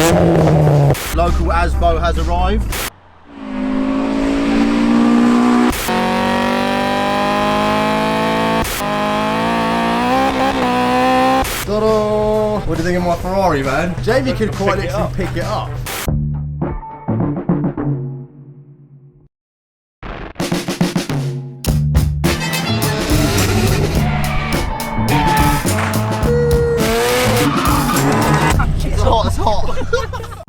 Local Asbo has arrived. Ta-da! What do you think of my Ferrari, man? Jamie could quite literally pick it up. It's hot.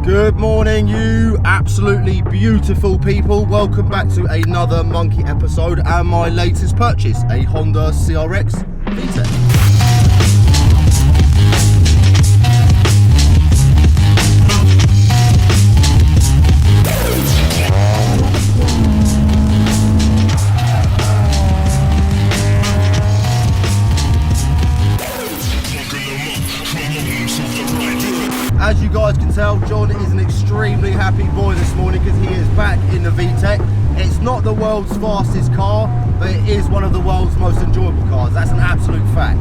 Good morning, you absolutely beautiful people. Welcome back to another Monky episode and my latest purchase, a Honda CR-X Vtec. As you guys can tell, John is an extremely happy boy this morning because he is back in the Vtec. It's not the world's fastest car, but it is one of the world's most enjoyable cars. That's an absolute fact.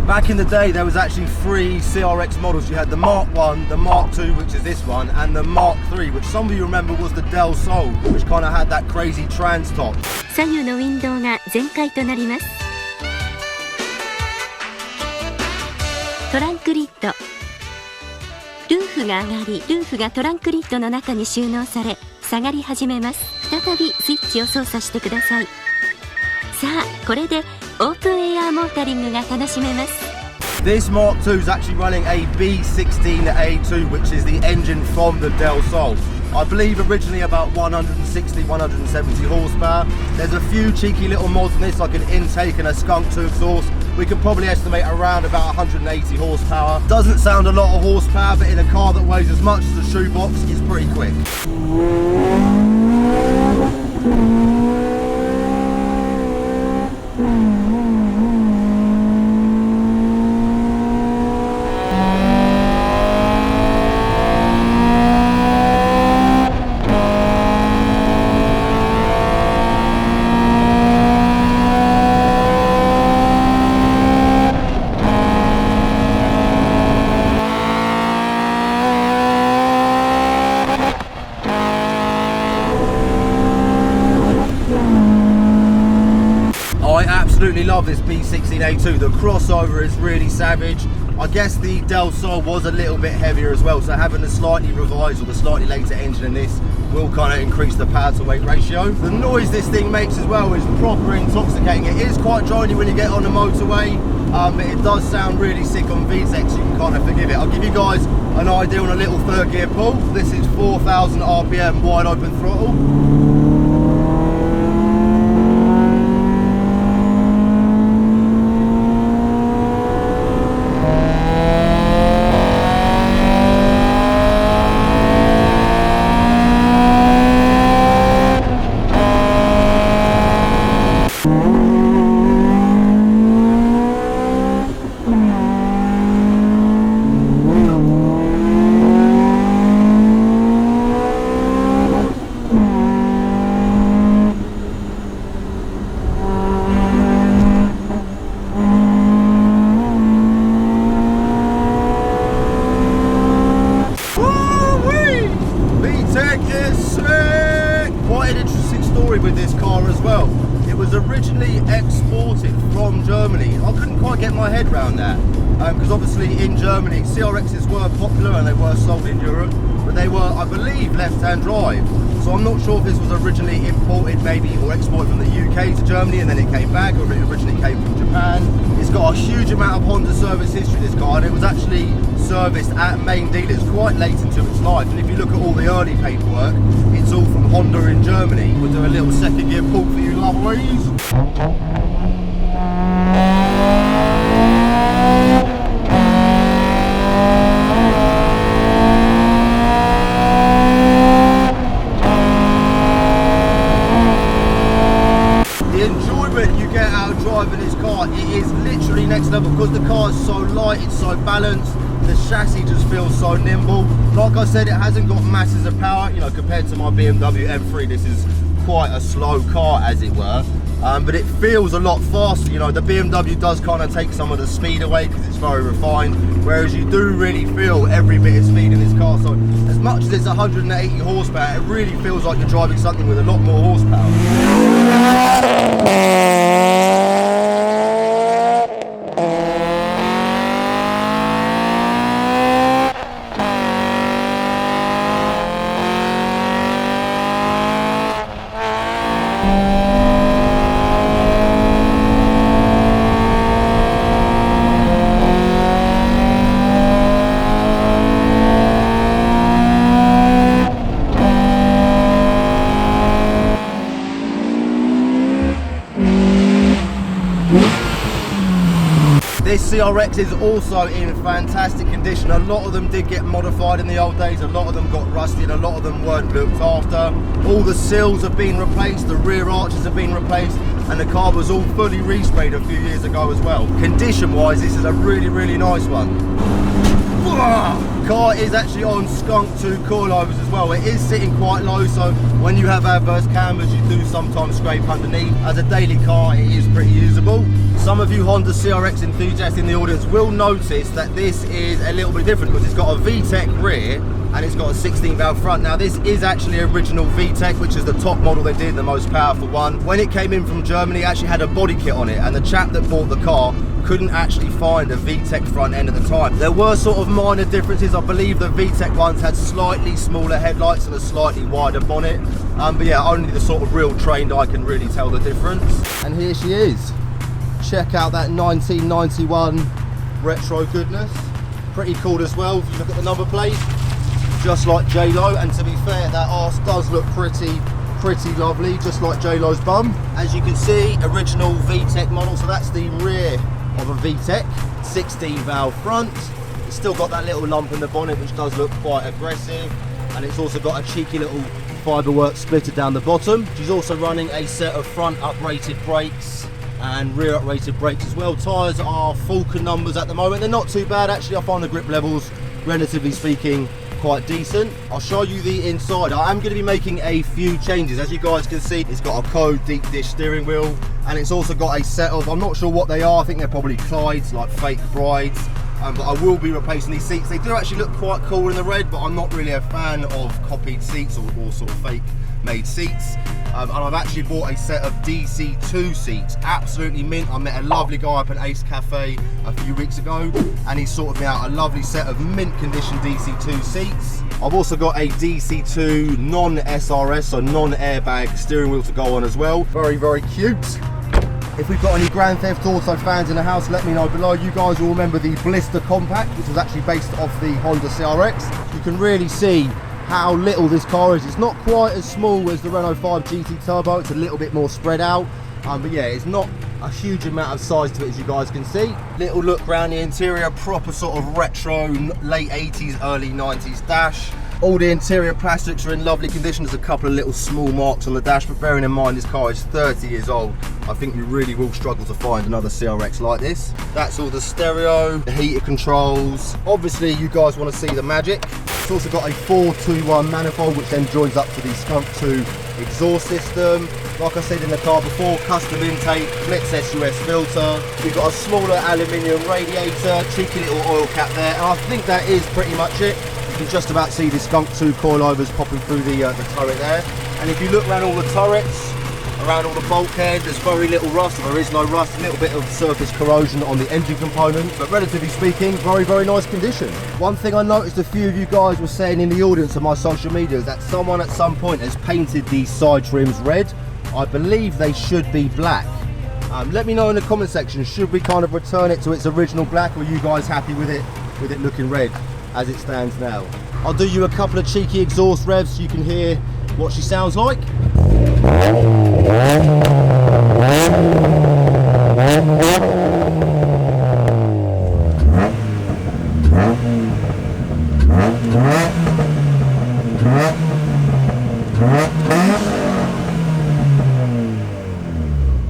Back in the day, there was actually 3 CR-X models. You had the Mark 1, the Mark 2, which is this one, and the Mark 3, which some of you remember was the Del Sol, which kind of had that crazy trans top. 左右のウィンドウが全開となります。トランクリッド。ルーフが上がり、ルーフがトランクリッドの中に収納され、下がり始めます。再びスイッチを操作してください。さあ、これでオープンエアモータリングが楽しめます。This Mark 2 is actually running a B16A2, which is the engine from the Del Sol. I believe originally about 160, 170 horsepower. There's a few cheeky little mods in this, like an intake and a skunk to exhaust. We can probably estimate around about 180 horsepower. Doesn't sound a lot of horsepower, but in a car that weighs as much as a shoebox, it's pretty quick. I absolutely love this B16A2. The crossover is really savage. I guess the Del Sol was a little bit heavier as well, so having the slightly revised or the slightly later engine in this will kind of increase the power to weight ratio. The noise this thing makes as well is proper intoxicating. It is quite drony when you get on the motorway, but it does sound really sick on Vtec, so you can kind of forgive it. I'll give you guys an idea on a little third gear pull. This is 4,000 RPM wide open throttle. exported from Germany. I couldn't quite get my head around that, because obviously in Germany CRXs were popular and they were sold in Europe, but they were, I believe, left-hand drive. So I'm not sure if this was originally imported maybe or exported from the UK to Germany and then it came back, or if it originally came from Japan. It's got a huge amount of Honda service history, this car, and it was actually serviced at main dealers quite late into its life. And if you look at all the early paperwork, it's all from Honda in Germany. We'll do a little second gear pull for you lovelies. Driving this car, it is literally next level because the car is so light, it's so balanced, the chassis just feels so nimble. Like I said, it hasn't got masses of power, you know, compared to my BMW M3. This is quite a slow car, as it were, but it feels a lot faster. You know, the BMW does kind of take some of the speed away because it's very refined, whereas you do really feel every bit of speed in this car. So as much as it's 180 horsepower, it really feels like you're driving something with a lot more horsepower. This CRX is also in fantastic condition. A lot of them did get modified in the old days, a lot of them got rusted, a lot of them weren't looked after. All the sills have been replaced, the rear arches have been replaced, and the car was all fully resprayed a few years ago as well. Condition wise, this is a really, really nice one. Car is actually on skunk 2 coilovers as well. It is sitting quite low, so when you have adverse cambers you do sometimes scrape underneath. As a daily car it is pretty usable. Some of you Honda CRX enthusiasts in the audience will notice that this is a little bit different because it's got a VTEC rear and it's got a 16 valve front. Now this is actually original VTEC, which is the top model they did, the most powerful one. When it came in from Germany it actually had a body kit on it, and the chap that bought the car couldn't actually find a VTEC front end at the time. There were sort of minor differences. I believe the VTEC ones had slightly smaller headlights and a slightly wider bonnet, but yeah, only the sort of real trained eye can really tell the difference. And here she is. Check out that 1991 retro goodness. Pretty cool as well if you look at the number plate, just like J-Lo, and to be fair, that arse does look pretty lovely, just like J-Lo's bum. As you can see, original VTEC model, so that's the rear of a VTEC, 16 valve front. It's still got that little lump in the bonnet which does look quite aggressive, and it's also got a cheeky little fiberwork splitter down the bottom. She's also running a set of front uprated brakes and rear uprated brakes as well. Tyres are Falcon numbers at the moment. They're not too bad actually. I find the grip levels, relatively speaking, quite decent. I'll show you the inside. I am going to be making a few changes. As you guys can see, it's got a Code deep dish steering wheel, and it's also got a set of, I'm not sure what they are, I think they're probably Clydes, like fake brides, but I will be replacing these seats. They do actually look quite cool in the red, but I'm not really a fan of copied seats or sort of fake made seats. And I've actually bought a set of DC2 seats, absolutely mint. I met a lovely guy up at Ace Cafe a few weeks ago, and he sorted me out a lovely set of mint condition DC2 seats. I've also got a DC2 non-SRS, so non-airbag steering wheel to go on as well. Very, very cute. If we've got any Grand Theft Auto fans in the house, let me know below. You guys will remember the Blista Compact, which was actually based off the Honda CR-X. You can really see how little this car is. It's not quite as small as the Renault 5 GT Turbo, it's a little bit more spread out, but yeah, it's not a huge amount of size to it, as you guys can see. Little look around the interior, proper sort of retro, late 80s, early 90s dash. All the interior plastics are in lovely condition. There's a couple of little small marks on the dash, but bearing in mind this car is 30 years old, I think you really will struggle to find another CRX like this. That's all the stereo, the heated controls. Obviously you guys want to see the magic. It's also got a 421 manifold, which then joins up to the Skunk 2 exhaust system. Like I said in the car before, custom intake, Blitz SUS filter. We've got a smaller aluminium radiator, cheeky little oil cap there, and I think that is pretty much it. You can just about see the Skunk 2 coilovers popping through the turret there. And if you look around all the turrets, around all the bulkhead. There's very little rust, there is no rust, a little bit of surface corrosion on the engine component, but relatively speaking, very, very nice condition. One thing I noticed a few of you guys were saying in the audience of my social media is that someone at some point has painted these side trims red. I believe they should be black. Let me know in the comment section, should we kind of return it to its original black, or are you guys happy with it looking red as it stands now? I'll do you a couple of cheeky exhaust revs so you can hear what she sounds like.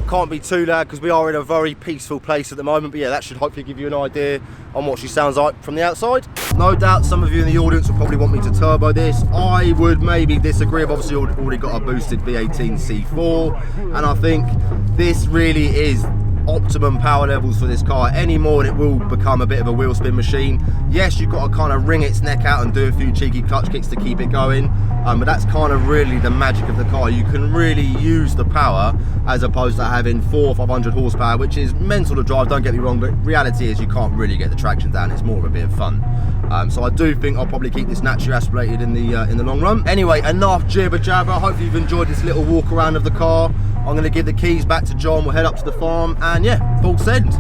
Can't be too loud because we are in a very peaceful place at the moment, but yeah, that should hopefully give you an idea on what she sounds like from the outside. No doubt some of you in the audience will probably want me to turbo this. I would maybe disagree. I've obviously already got a boosted V18 C4, and I think this really is optimum power levels for this car. Any more and it will become a bit of a wheel spin machine. Yes, you've got to kind of wring its neck out and do a few cheeky clutch kicks to keep it going, but that's kind of really the magic of the car. You can really use the power as opposed to having 400 or 500 horsepower, which is mental to drive, don't get me wrong, but reality is you can't really get the traction down. It's more of a bit of fun. So I do think I'll probably keep this naturally aspirated in the long run. Anyway, enough jibber jabber. Hopefully you've enjoyed this little walk around of the car. I'm going to give the keys back to John. We'll head up to the farm and yeah, full send.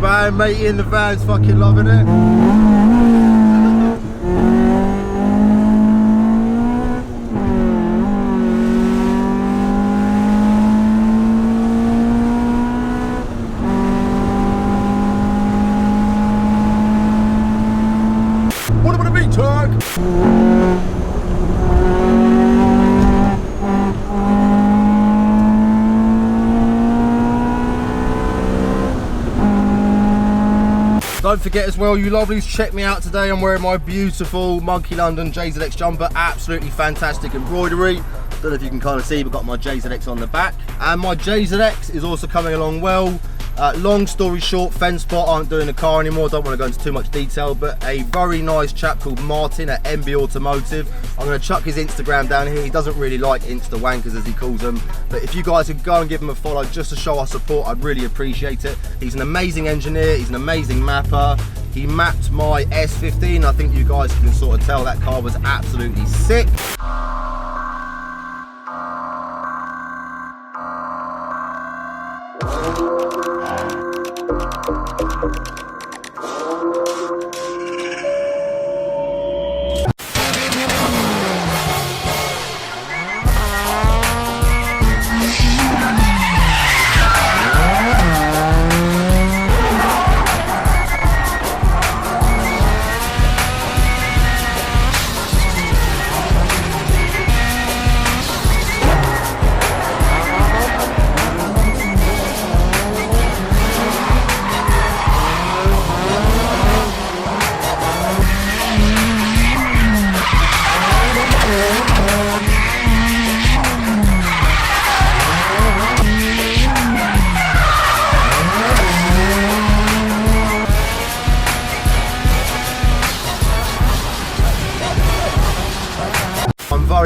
Man, matey in the van's fucking loving it. What about a Vtec? Don't forget as well, you lovelies, check me out today. I'm wearing my beautiful Monky London JZX jumper. Absolutely fantastic embroidery. Don't know if you can kind of see, but got my JZX on the back. And my JZX is also coming along well. Long story short, fence spot aren't doing the car anymore. Don't want to go into too much detail, but a very nice chap called Martin at MB Automotive. I'm going to chuck his Instagram down here. He doesn't really like Insta wankers as he calls them, but if you guys could go and give him a follow just to show our support, I'd really appreciate it. He's an amazing engineer. He's an amazing mapper. He mapped my S15. I think you guys can sort of tell that car was absolutely sick.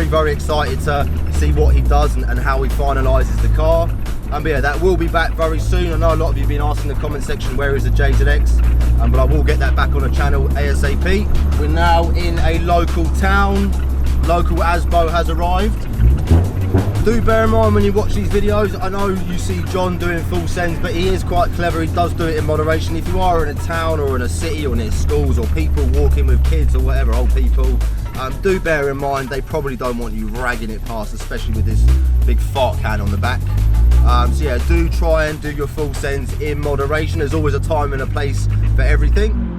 Very excited to see what he does and how he finalises the car. But yeah, that will be back very soon. I know a lot of you have been asking in the comment section where is the JZX, but I will get that back on the channel ASAP. We're now in a local town. Local Asbo has arrived. Do bear in mind when you watch these videos, I know you see John doing full sends, but he is quite clever. He does do it in moderation. If you are in a town or in a city or near schools or people walking with kids or whatever, old people, do bear in mind they probably don't want you ragging it past, especially with this big fart can on the back. So yeah, do try and do your full sends in moderation. There's always a time and a place for everything.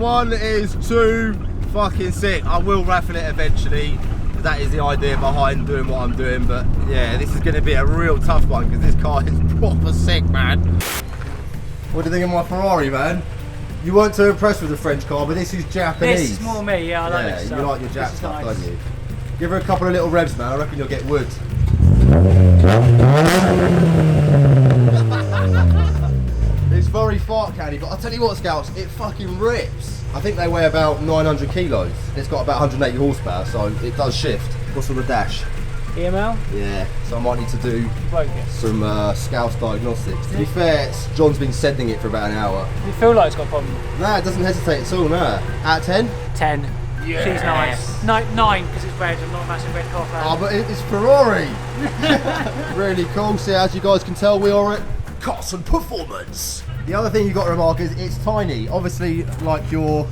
one is too fucking sick. I will raffle it eventually. That is the idea behind doing what I'm doing, but yeah, this is going to be a real tough one because this car is proper sick, man. What do you think of my Ferrari, man? You weren't too impressed with the French car, but this is Japanese. This is more me, yeah, I like this stuff. You like your Jap stuff, nice. don't you? Give her a couple of little revs, man. I reckon you'll get wood. It's very fart candy, but I'll tell you what, Scouts, it fucking rips. I think they weigh about 900 kilos. It's got about 180 horsepower, so it does shift. What's on the dash? EML? Yeah, so I might need to do Focus. some Scouse diagnostics. To be fair, John's been sending it for about an hour. Do you feel like it's got a problem? Nah, it doesn't hesitate at all, nah. Out of 10? 10. Yes. She's nice. No, 9 because it's red. I'm not a massive red car fan. Oh, but it's Ferrari. Really cool. So as you guys can tell, we are at Carson Performance. The other thing you've got to remark is it's tiny. Obviously, like your...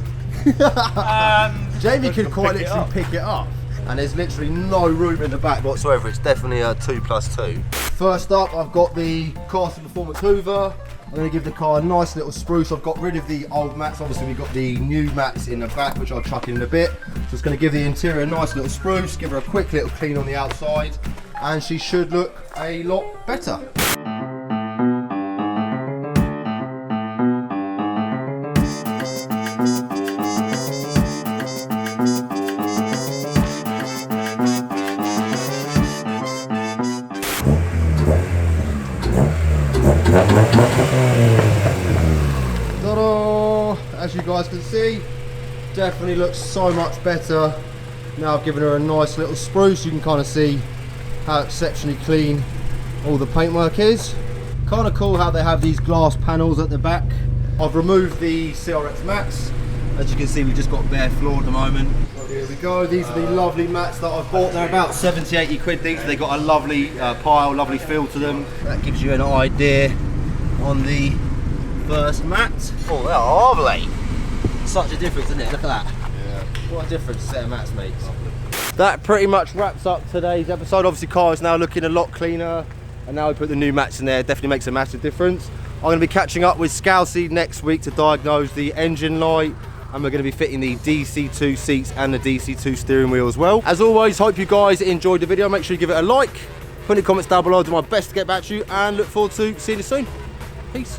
Jamie could quite literally pick it up. And there's literally no room in the back whatsoever. It's definitely a 2+2. First up, I've got the Carson Performance Hoover. I'm going to give the car a nice little spruce. I've got rid of the old mats. Obviously, we've got the new mats in the back, which I'll chuck in a bit. So it's going to give the interior a nice little spruce, give her a quick little clean on the outside, and she should look a lot better. Ta-da! As you guys can see, definitely looks so much better. Now I've given her a nice little spruce. You can kind of see how exceptionally clean all the paintwork is. Kind of cool how they have these glass panels at the back. I've removed the CR-X mats. As you can see, we've just got bare floor at the moment. So here we go. These are the lovely mats that I've bought. They're about 70, 80 quid these. They've got a lovely pile, lovely feel to them. That gives you an idea on the first mat. Oh, they're lovely. Such a difference, isn't it? Look at that. Yeah. What a difference a set of mats makes. That pretty much wraps up today's episode. Obviously, car is now looking a lot cleaner, and now we put the new mats in there. Definitely makes a massive difference. I'm going to be catching up with Scousey next week to diagnose the engine light, and we're going to be fitting the DC2 seats and the DC2 steering wheel as well. As always, hope you guys enjoyed the video. Make sure you give it a like, put any comments down below. I'll do my best to get back to you, and look forward to seeing you soon. Peace.